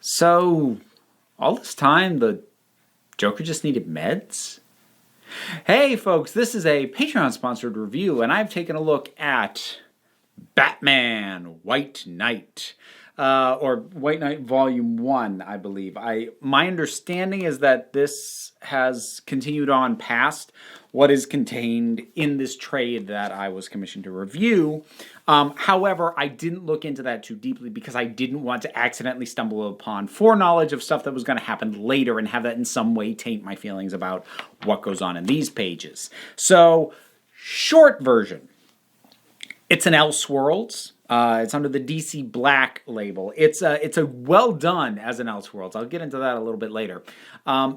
So, all this time, the Joker just needed meds? Hey, folks, this is a Patreon-sponsored review, and I've taken a look at Batman White Knight. Or White Knight Volume 1, I believe. My understanding is that this has continued on past what is contained in this trade that I was commissioned to review. However, I didn't look into that too deeply because I didn't want to accidentally stumble upon foreknowledge of stuff that was going to happen later and have that in some way taint my feelings about what goes on in these pages. So, short version. It's an Elseworlds. It's under the DC Black label. It's a well done as an Elseworlds. I'll get into that a little bit later.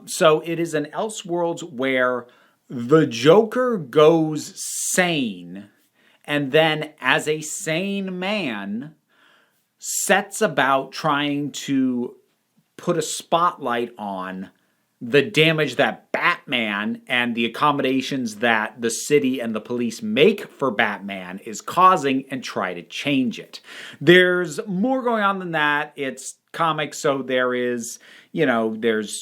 So it is an Elseworlds where the Joker goes sane, and then as a sane man, sets about trying to put a spotlight on the damage that Batman and the accommodations that the city and the police make for Batman is causing and try to change it. There's more going on than that. It's comics, so there's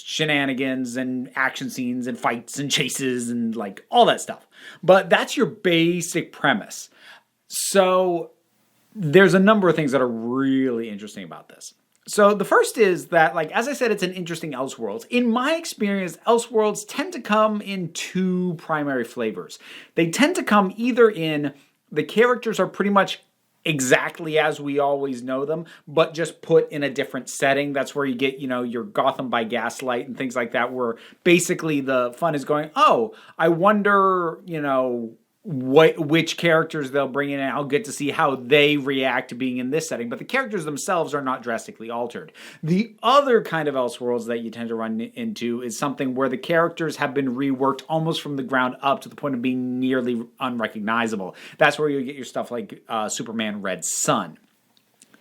shenanigans and action scenes and fights and chases and like all that stuff. But that's your basic premise. So there's a number of things that are really interesting about this. So the first is that, as I said, it's an interesting Elseworlds. In my experience, Elseworlds tend to come in two primary flavors. They tend to come either in the characters are pretty much exactly as we always know them, but just put in a different setting. That's where you get, your Gotham by Gaslight and things like that, where basically the fun is going, oh, I wonder, which characters they'll bring in, and I'll get to see how they react to being in this setting. But the characters themselves are not drastically altered. The other kind of Elseworlds that you tend to run into is something where the characters have been reworked almost from the ground up to the point of being nearly unrecognizable. That's where you get your stuff like Superman Red Sun.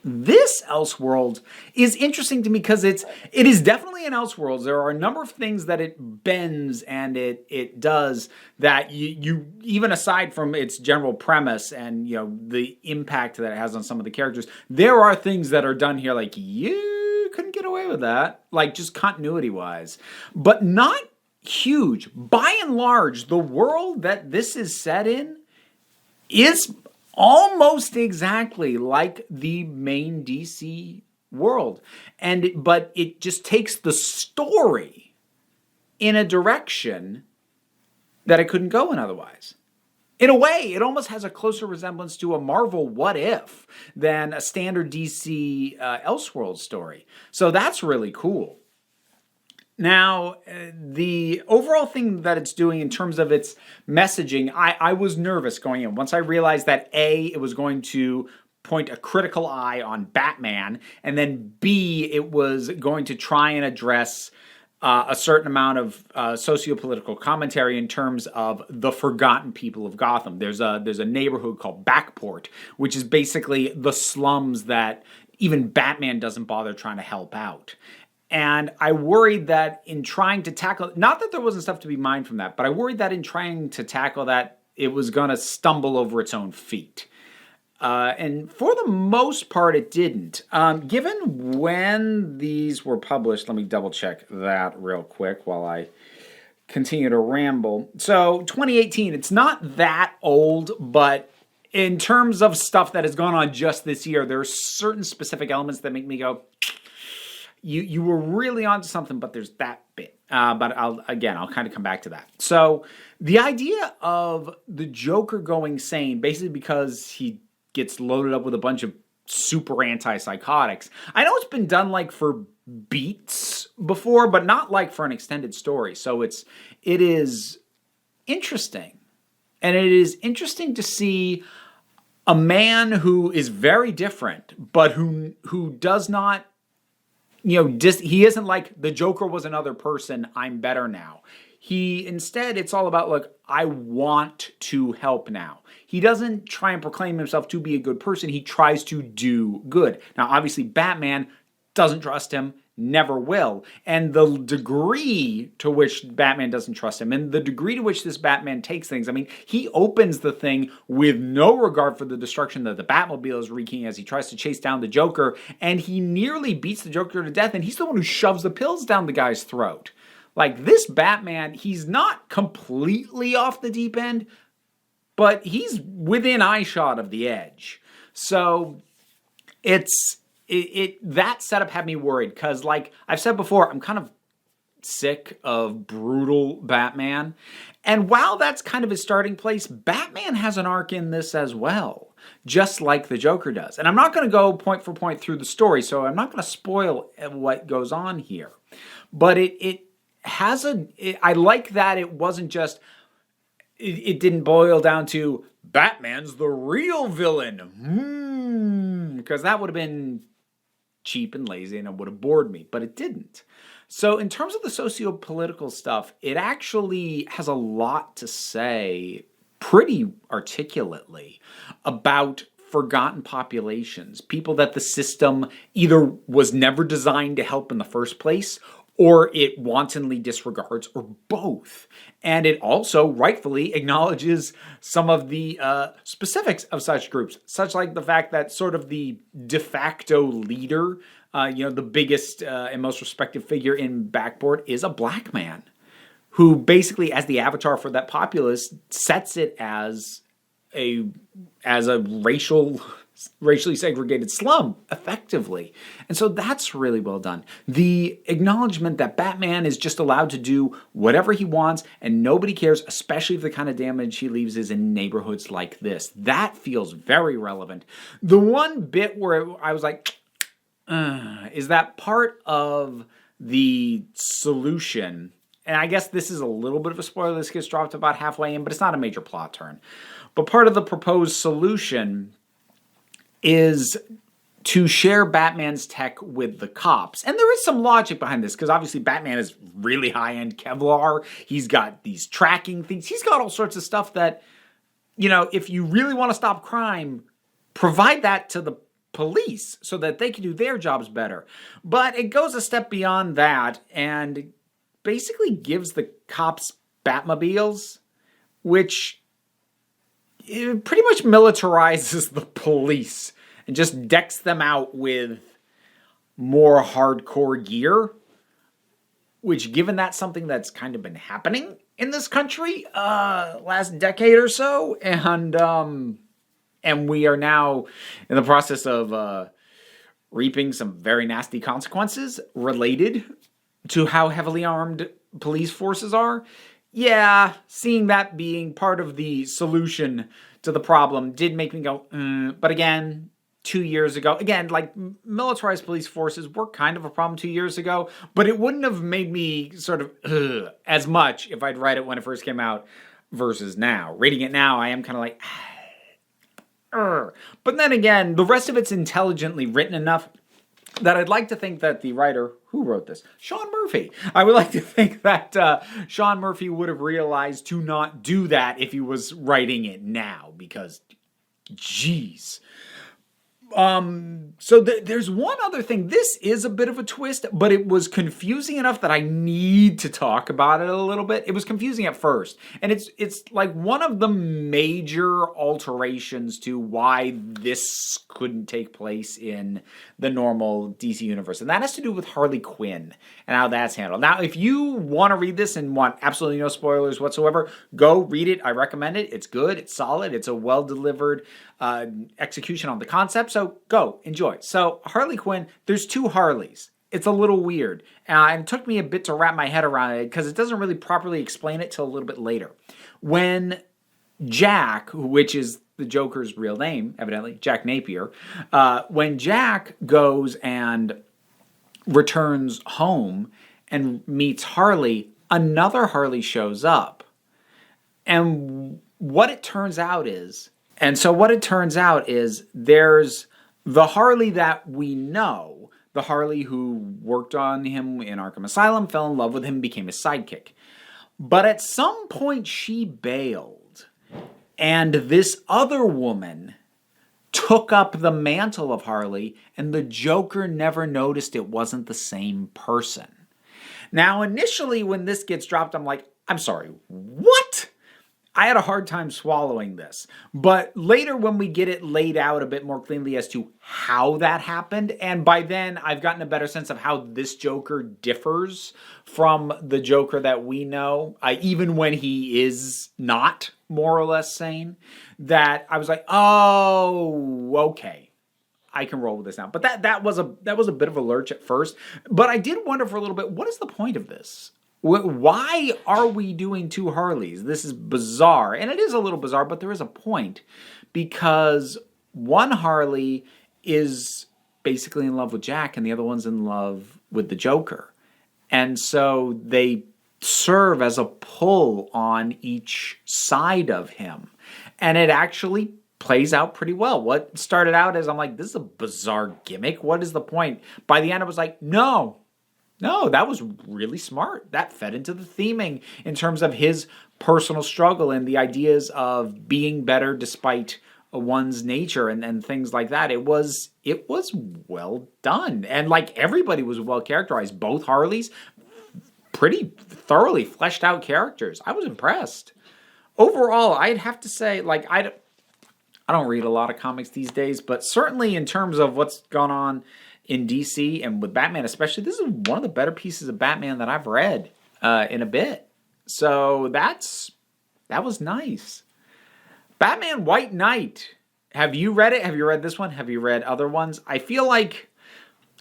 This Elseworld is interesting to me because it is definitely an Elseworlds. There are a number of things that it bends and it does that you even aside from its general premise and the impact that it has on some of the characters, there are things that are done here like you couldn't get away with that, like just continuity wise, but not huge. By and large, the world that this is set in is almost exactly like the main DC world. But it just takes the story in a direction that it couldn't go in otherwise. In a way, it almost has a closer resemblance to a Marvel What If than a standard DC Elseworlds story. So that's really cool. Now, the overall thing that it's doing in terms of its messaging, I was nervous going in. Once I realized that A, it was going to point a critical eye on Batman, and then B, it was going to try and address a certain amount of socio-political commentary in terms of the forgotten people of Gotham. There's a neighborhood called Backport, which is basically the slums that even Batman doesn't bother trying to help out. And I worried that in trying to tackle, not that there wasn't stuff to be mined from that, but I worried that in trying to tackle that, it was going to stumble over its own feet. And for the most part, it didn't. Given when these were published, let me double check that real quick while I continue to ramble. So 2018, it's not that old, but in terms of stuff that has gone on just this year, there are certain specific elements that make me go, You were really onto something, but there's that bit. But I'll kind of come back to that. So the idea of the Joker going sane, basically because he gets loaded up with a bunch of super antipsychotics. I know it's been done for beats before, but not for an extended story. So it is interesting. And it is interesting to see a man who is very different, but who does not, he isn't like the Joker was another person, I'm better now. Instead, it's all about, I want to help now. He doesn't try and proclaim himself to be a good person. He tries to do good. Now, obviously, Batman doesn't trust him, never will. And the degree to which Batman doesn't trust him, and the degree to which this Batman takes things. I mean, he opens the thing with no regard for the destruction that the Batmobile is wreaking as he tries to chase down the Joker, and he nearly beats the Joker to death, and he's the one who shoves the pills down the guy's throat. Like, this Batman, he's not completely off the deep end, but he's within eyeshot of the edge. So that setup had me worried because, like I've said before, I'm kind of sick of brutal Batman. And while that's kind of his starting place, Batman has an arc in this as well, just like the Joker does. And I'm not going to go point for point through the story, so I'm not going to spoil what goes on here. But it has I like that it wasn't just, it didn't boil down to Batman's the real villain. Because that would have been cheap and lazy and it would have bored me, but it didn't. So in terms of the socio-political stuff, it actually has a lot to say pretty articulately about forgotten populations, people that the system either was never designed to help in the first place or it wantonly disregards, or both. And it also rightfully acknowledges some of the specifics of such groups, such like the fact that sort of the de facto leader, the biggest and most respected figure in Backboard is a black man, who basically, as the avatar for that populace, sets it as a racially segregated slum, effectively. And so that's really well done. The acknowledgement that Batman is just allowed to do whatever he wants and nobody cares, especially if the kind of damage he leaves is in neighborhoods like this. That feels very relevant. The one bit where I was like, is that part of the solution, and I guess this is a little bit of a spoiler, this gets dropped about halfway in, but it's not a major plot turn. But part of the proposed solution is to share Batman's tech with the cops. And there is some logic behind this, because obviously Batman is really high-end Kevlar. He's got these tracking things. He's got all sorts of stuff that, if you really want to stop crime, provide that to the police so that they can do their jobs better. But it goes a step beyond that and basically gives the cops Batmobiles, which it pretty much militarizes the police and just decks them out with more hardcore gear, which, given that's something that's kind of been happening in this country last decade or so, and we are now in the process of reaping some very nasty consequences related to how heavily armed police forces are. Yeah, seeing that being part of the solution to the problem did make me go, but again, 2 years ago, again, like, militarized police forces were kind of a problem 2 years ago, but it wouldn't have made me sort of as much if I'd read it when it first came out versus now. Reading it now, I am kind of like, But then again, the rest of it's intelligently written enough that I'd like to think that the writer who wrote this, Sean Murphy, I would like to think that Sean Murphy would have realized to not do that if he was writing it now, because, geez. So there's one other thing. This is a bit of a twist, but it was confusing enough that I need to talk about it a little bit. It was confusing at first, and it's like one of the major alterations to why this couldn't take place in the normal DC universe, and that has to do with Harley Quinn and how that's handled. Now, if you want to read this and want absolutely no spoilers whatsoever, go read it. I recommend it. It's good. It's solid. It's a well-delivered execution on the concept, so go, enjoy. So Harley Quinn, there's two Harleys. It's a little weird, and it took me a bit to wrap my head around it because it doesn't really properly explain it till a little bit later. When Jack, which is the Joker's real name, evidently, Jack Napier, when Jack goes and returns home and meets Harley, another Harley shows up. And what it turns out is there's the Harley that we know, the Harley who worked on him in Arkham Asylum, fell in love with him, became his sidekick. But at some point she bailed, and this other woman took up the mantle of Harley, and the Joker never noticed it wasn't the same person. Now, initially, when this gets dropped, I'm like, I'm sorry, what? I had a hard time swallowing this. But later, when we get it laid out a bit more cleanly as to how that happened, and by then I've gotten a better sense of how this Joker differs from the Joker that we know, even when he is not more or less sane, that I was like, oh, okay, I can roll with this now. But that was a bit of a lurch at first. But I did wonder for a little bit, what is the point of this? Why are we doing two Harleys? This is bizarre. And it is a little bizarre, but there is a point. Because one Harley is basically in love with Jack, and the other one's in love with the Joker. And so they serve as a pull on each side of him. And it actually plays out pretty well. What started out as, I'm like, this is a bizarre gimmick. What is the point? By the end, I was like, no, that was really smart. That fed into the theming in terms of his personal struggle and the ideas of being better despite one's nature and things like that. It was well done. And like everybody was well characterized. Both Harleys, pretty thoroughly fleshed out characters. I was impressed. Overall, I'd have to say, like, I don't read a lot of comics these days, but certainly in terms of what's gone on in DC and with Batman especially, this is one of the better pieces of Batman that I've read in a bit. So that was nice. Batman White Knight. Have you read it? Have you read this one? Have you read other ones? I feel like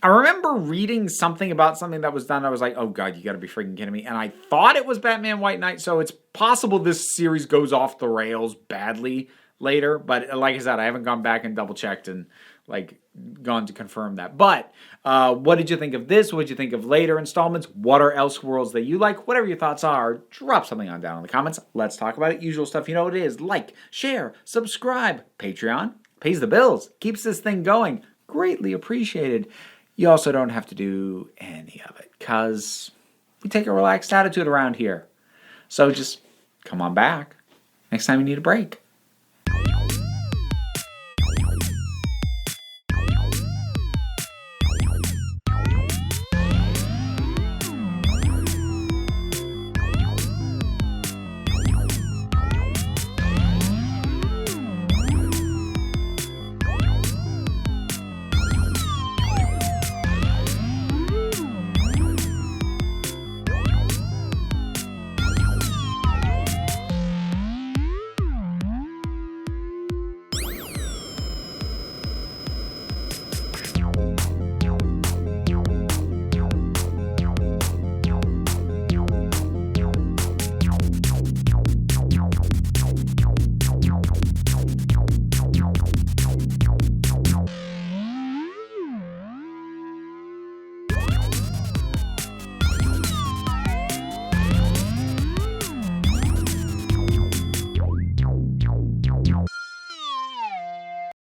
I remember reading something about something that was done. I was like, oh God, you got to be freaking kidding me. And I thought it was Batman White Knight. So it's possible this series goes off the rails badly later. But like I said, I haven't gone back and double checked and like gone to confirm that. But what did you think of this? What did you think of later installments? What are Elseworlds that you like? Whatever your thoughts are, drop something on down in the comments. Let's talk about it. Usual stuff, you know what it is. Like, share, subscribe. Patreon pays the bills, keeps this thing going. Greatly appreciated. You also don't have to do any of it because we take a relaxed attitude around here. So just come on back next time you need a break.